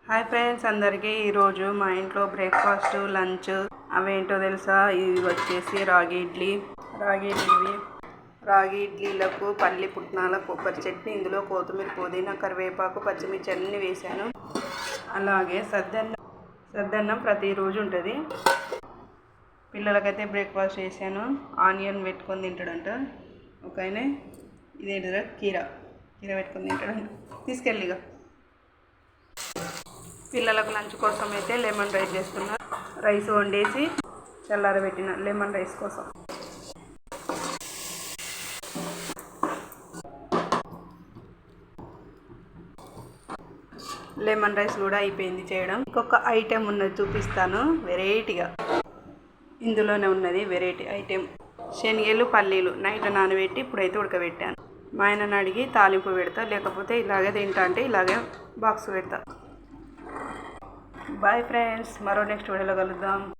Hi friends అందరికీ ఈరోజు మా ఇంట్లో బ్రేక్ఫాస్ట్ లంచ్ అవేంటో తెలుసా? ఇది వచ్చేసి రాగి ఇడ్లీలకు పల్లి పుట్నాల కొబ్బరి చట్నీ, ఇందులో కొత్తిమీర, పుదీనా, కరివేపాకు, పచ్చిమిర్చి అన్నీ వేసాను. అలాగే సద్దన్నం ప్రతిరోజు ఉంటుంది. పిల్లలకైతే బ్రేక్ఫాస్ట్ చేశాను. ఆనియన్ పెట్టుకొని తింటాడంట. ఒక ఆయన ఇదేంటిదా కీర పెట్టుకొని తింటాడంట. తీసుకెళ్ళిగా పిల్లలకు లంచ్ కోసం అయితే లెమన్ రైస్ చేస్తున్నా. రైస్ వండేసి చల్లారబెట్టిన లెమన్ రైస్ కోసం. లెమన్ రైస్ కూడా అయిపోయింది చేయడం. ఇంకొక ఐటెం ఉన్నది చూపిస్తాను వెరైటీగా. ఇందులోనే ఉన్నది వెరైటీ ఐటెం. శనగలు పల్లీలు నైట్ నానబెట్టి ఇప్పుడైతే ఉడకబెట్టాను. మా ఆయనని అడిగి తాలింపు పెడతా, లేకపోతే ఇలాగే తింటా అంటే ఇలాగే బాక్స్ పెడతా. బాయ్ ఫ్రెండ్స్, మరో నెక్స్ట్ వీడియోలో కలుద్దాం.